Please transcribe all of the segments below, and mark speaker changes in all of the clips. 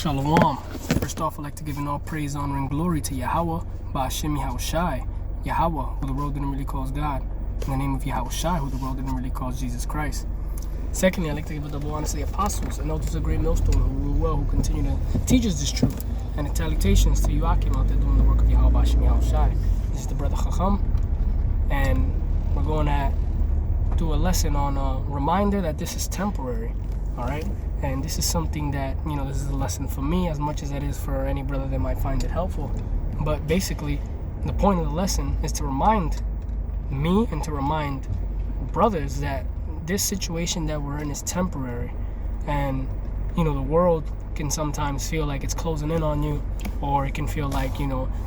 Speaker 1: Shalom. First off, I'd like to give all praise, honor, and glory to Yahweh, Ba'ashem Yahushai, Yahweh, who the world didn't really call God, in the name of Yahushai, who the world didn't really call Jesus Christ. Secondly, I'd like to give a double honor to the apostles and elders of great millstone who rule well, who continue to teach us this truth. And the salutations to you, Akim, out there doing the work of Yahweh, Ba'ashem Yahushai. This is the brother Chacham, and we're going to do a lesson on a reminder that this is temporary, all right? And this is something that, this is a lesson for me as much as it is for any brother that might find it helpful. But basically, the point of the lesson is to remind me and to remind brothers that this situation that we're in is temporary. And, the world can sometimes feel like it's closing in on you, or it can feel like,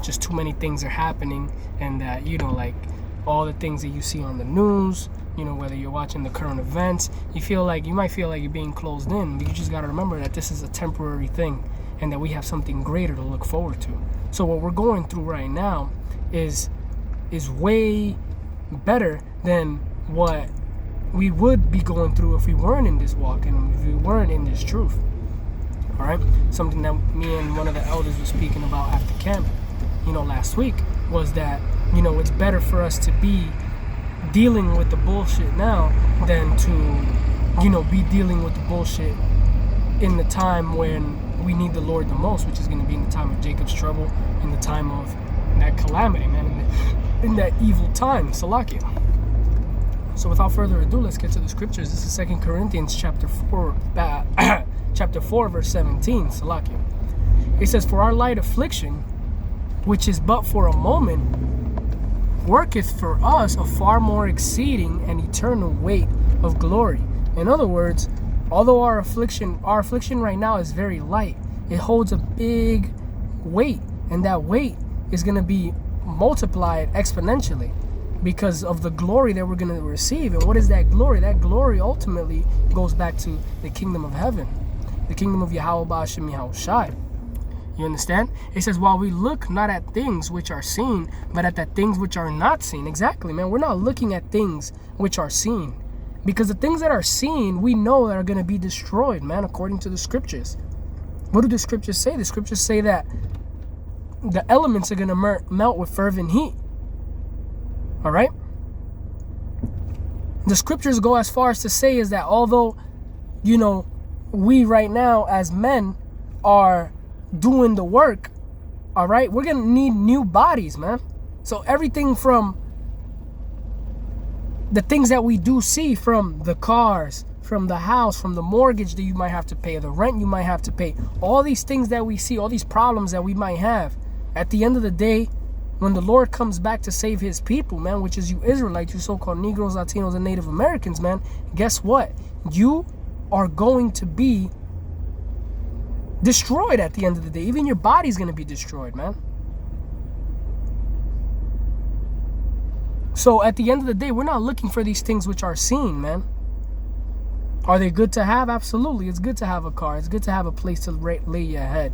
Speaker 1: just too many things are happening, and that, like all the things that you see on the news, whether you're watching the current events, you might feel like you're being closed in, but you just got to remember that this is a temporary thing and that we have something greater to look forward to. So what we're going through right now is way better than what we would be going through if we weren't in this walk and if we weren't in this truth. All right? Something that me and one of the elders were speaking about after camp, last week, was that, it's better for us to be dealing with the bullshit now than to, be dealing with the bullshit in the time when we need the Lord the most, which is going to be in the time of Jacob's trouble, in the time of that calamity, man, in that evil time, Salakia. So without further ado, let's get to the scriptures. This is 2 Corinthians chapter 4, verse 17, Salakia. It says, "For our light affliction, which is but for a moment, worketh for us a far more exceeding and eternal weight of glory." In other words, although our affliction right now is very light, it holds a big weight, and that weight is going to be multiplied exponentially because of the glory that we're going to receive. And what is that glory? That glory ultimately goes back to the kingdom of heaven, the kingdom of Yahweh Ba'ashem Yahushai. You understand? It says, "While we look not at things which are seen, but at the things which are not seen." Exactly, man. We're not looking at things which are seen, because the things that are seen, we know that are going to be destroyed, man, according to the scriptures. What do the scriptures say? The scriptures say that the elements are going to melt with fervent heat. All right? The scriptures go as far as to say is that although, we right now as men are doing the work, all right, we're gonna need new bodies, man. So everything from the things that we do see, from the cars, from the house, from the mortgage that you might have to pay, the rent you might have to pay, all these things that we see, all these problems that we might have, at the end of the day, when the Lord comes back to save his people, man, which is you Israelites, you so-called Negroes, Latinos, and Native Americans, man, guess what? You are going to be destroyed at the end of the day. Even your body's going to be destroyed, man. So at the end of the day, we're not looking for these things which are seen, man. Are they good to have? Absolutely. It's good to have a car. It's good to have a place to lay your head.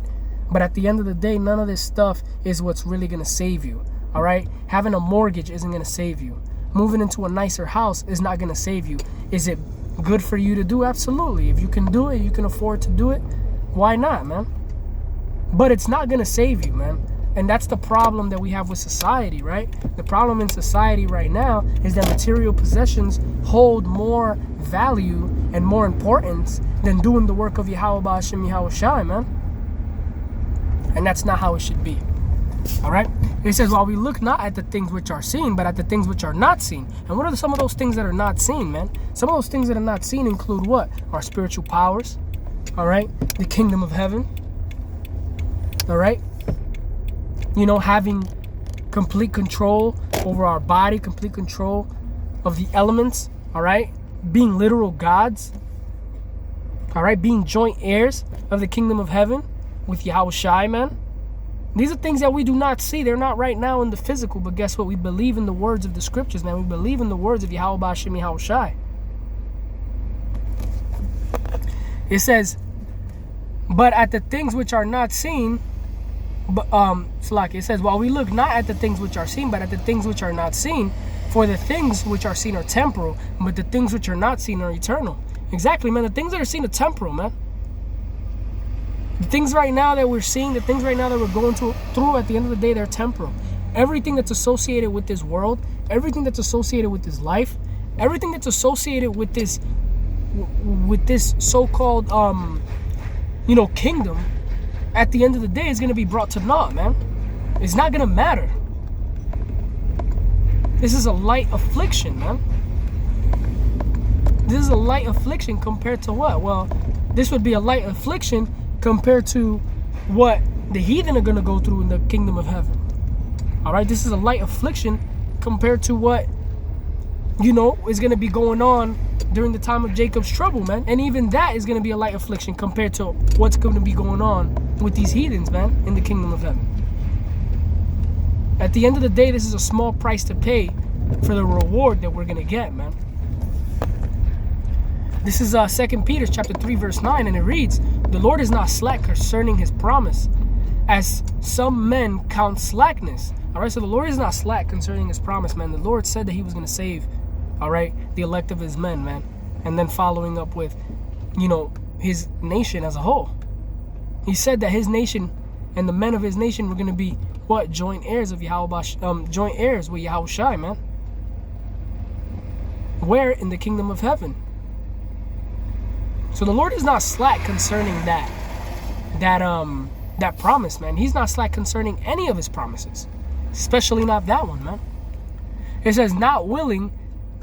Speaker 1: But at the end of the day, none of this stuff is what's really going to save you, all right? Having a mortgage isn't going to save you. Moving into a nicer house is not going to save you. Is it good for you to do? Absolutely. If you can do it, you can afford to do it, why not, man? But it's not going to save you, man. And that's the problem that we have with society, right? The problem in society right now is that material possessions hold more value and more importance than doing the work of Yahweh Ba'ashem Yahushai, man. And that's not how it should be. All right? It says, "While we look not at the things which are seen, but at the things which are not seen." And what are some of those things that are not seen, man? Some of those things that are not seen include what? Our spiritual powers. All right, the kingdom of heaven. All right, having complete control over our body, complete control of the elements. All right, being literal gods. All right, being joint heirs of the kingdom of heaven with Yahushai, man. These are things that we do not see. They're not right now in the physical, but guess what? We believe in the words of the scriptures, man. We believe in the words of Yahweh Ba'ashem Yahushai. It says, "But at the things which are not seen," it says, "While we look not at the things which are seen, but at the things which are not seen, for the things which are seen are temporal, but the things which are not seen are eternal." Exactly, man. The things that are seen are temporal, man. The things right now that we're seeing, the things right now that we're going through, at the end of the day, they're temporal. Everything that's associated with this world, everything that's associated with this life, everything that's associated with this so-called, kingdom, at the end of the day is going to be brought to naught, man. It's not going to matter. This is a light affliction, man. This is a light affliction compared to what? Well, this would be a light affliction compared to what the heathen are going to go through in the kingdom of heaven. All right, this is a light affliction compared to what, is going to be going on during the time of Jacob's trouble, man. And even that is going to be a light affliction compared to what's going to be going on with these heathens, man, in the kingdom of heaven. At the end of the day, this is a small price to pay for the reward that we're going to get, man. This is 2 Peter chapter 3, verse 9, and it reads, "The Lord is not slack concerning his promise, as some men count slackness." All right, so the Lord is not slack concerning his promise, man. The Lord said that he was going to save, all right, the elect of his men, man. And then following up with, his nation as a whole. He said that his nation and the men of his nation were going to be, what? Joint heirs of Yahweh, joint heirs with Yahushai, man. Where? In the kingdom of heaven. So the Lord is not slack concerning that promise, man. He's not slack concerning any of his promises, especially not that one, man. It says, "Not willing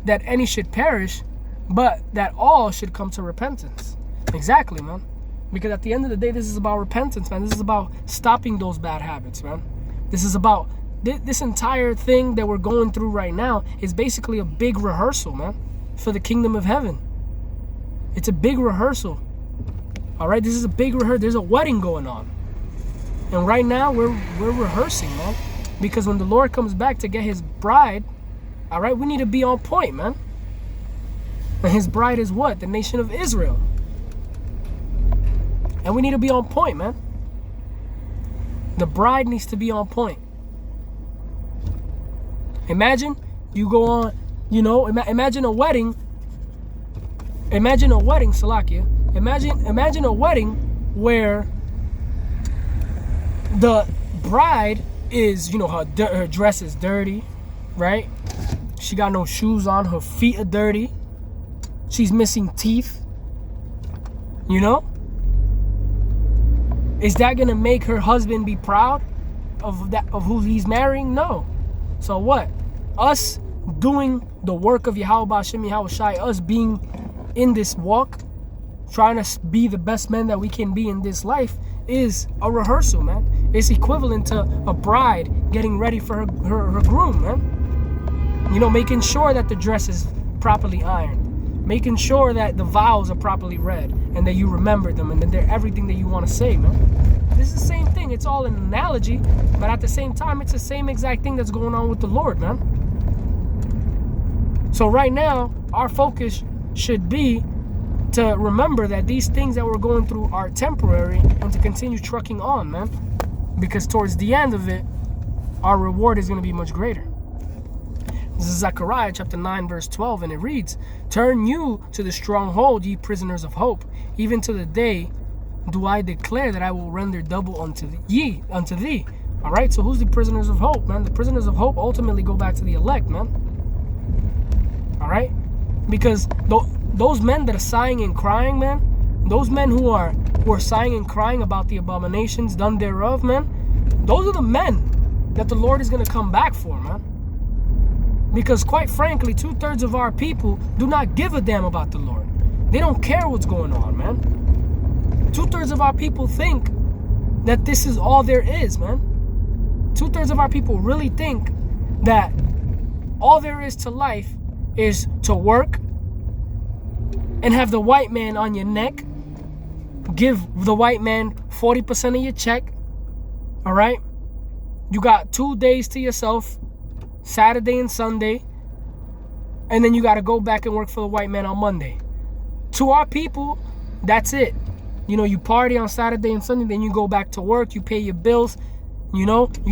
Speaker 1: that any should perish, but that all should come to repentance." Exactly, man. Because at the end of the day, this is about repentance, man. This is about stopping those bad habits, man. This is about this entire thing that we're going through right now is basically a big rehearsal, man, for the kingdom of heaven. It's a big rehearsal. All right, this is a big rehearsal. There's a wedding going on. And right now we're rehearsing, man. Because when the Lord comes back to get his bride, all right, we need to be on point, man. And his bride is what? The nation of Israel. And we need to be on point, man. The bride needs to be on point. Imagine you go on, imagine a wedding. Imagine a wedding, Salakia. Imagine a wedding where the bride is, her dress is dirty, right? She got no shoes on. Her feet are dirty. She's missing teeth. Is that gonna make her husband be proud of who he's marrying? No. So what? Us doing the work of Yahweh B'Shem Yahushai, us being in this walk, trying to be the best men that we can be in this life, is a rehearsal, man. It's equivalent to a bride getting ready for her groom, man. Making sure that the dress is properly ironed, making sure that the vows are properly read and that you remember them and that they're everything that you want to say, man. This is the same thing. It's all an analogy, but at the same time, it's the same exact thing that's going on with the Lord, man. So right now, our focus should be to remember that these things that we're going through are temporary and to continue trucking on, man. Because towards the end of it, our reward is going to be much greater. This is Zechariah chapter 9, verse 12, and it reads, "Turn you to the stronghold, ye prisoners of hope. Even to the day do I declare that I will render double unto thee. All right, so who's the prisoners of hope, man? The prisoners of hope ultimately go back to the elect, man. All right? Because those men that are sighing and crying, man, those men who are sighing and crying about the abominations done thereof, man, those are the men that the Lord is going to come back for, man. Because quite frankly, 2/3 of our people do not give a damn about the Lord. They don't care what's going on, man. 2/3 of our people think that this is all there is, man. 2/3 of our people really think that all there is to life is to work and have the white man on your neck, give the white man 40% of your check, all right? You got 2 days to yourself, Saturday and Sunday, and then you got to go back and work for the white man on Monday. To our people, that's it. You party on Saturday and Sunday, then you go back to work, you pay your bills, you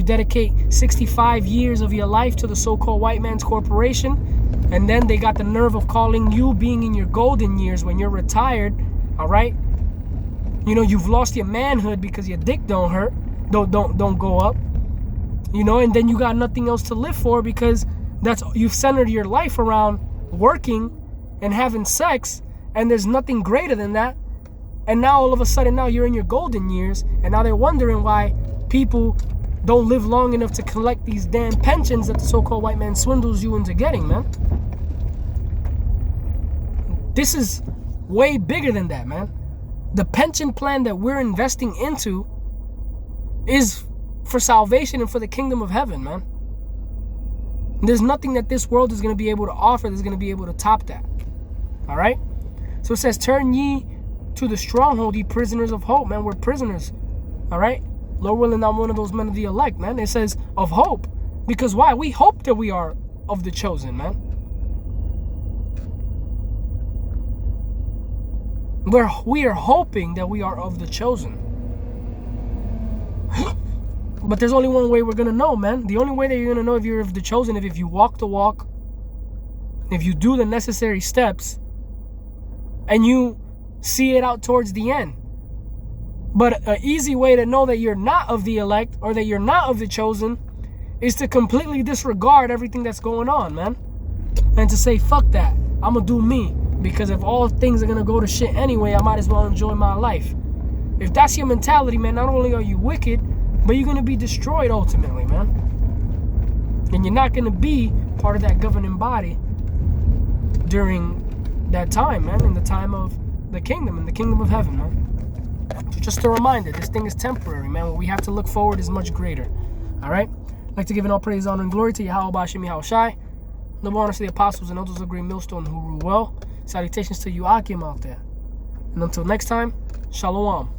Speaker 1: dedicate 65 years of your life to the so-called white man's corporation, and then they got the nerve of calling you being in your golden years when you're retired, all right? You know, you've lost your manhood because your dick don't hurt, don't go up. You know, and then you got nothing else to live for because you've centered your life around working and having sex, and there's nothing greater than that. And now all of a sudden now you're in your golden years, and now they're wondering why people don't live long enough to collect these damn pensions that the so-called white man swindles you into getting, man. This is way bigger than that, man. The pension plan that we're investing into is for salvation and for the kingdom of heaven, man. There's nothing that this world is going to be able to offer that's going to be able to top that. All right? So it says, turn ye to the stronghold, ye prisoners of hope, man. We're prisoners. All right? Lord willing, I'm one of those men of the elect, man. It says of hope. Because why? We hope that we are of the chosen, man. We are hoping that we are of the chosen. But there's only one way we're going to know, man. The only way that you're going to know if you're of the chosen is if you walk the walk, if you do the necessary steps, and you see it out towards the end. But an easy way to know that you're not of the elect or that you're not of the chosen is to completely disregard everything that's going on, man. And to say, fuck that. I'm going to do me. Because if all things are going to go to shit anyway, I might as well enjoy my life. If that's your mentality, man, not only are you wicked, but you're going to be destroyed ultimately, man. And you're not going to be part of that governing body during that time, man. In the time of the kingdom, in the kingdom of heaven, man. So just a reminder, this thing is temporary, man. What we have to look forward is much greater. All right? I'd like to give all praise, honor, and glory to Yahweh Bashim Yahushai. Noble honors to the apostles and elders of Great Millstone who rule well. Salutations to you, Akim, out there. And until next time, Shalom.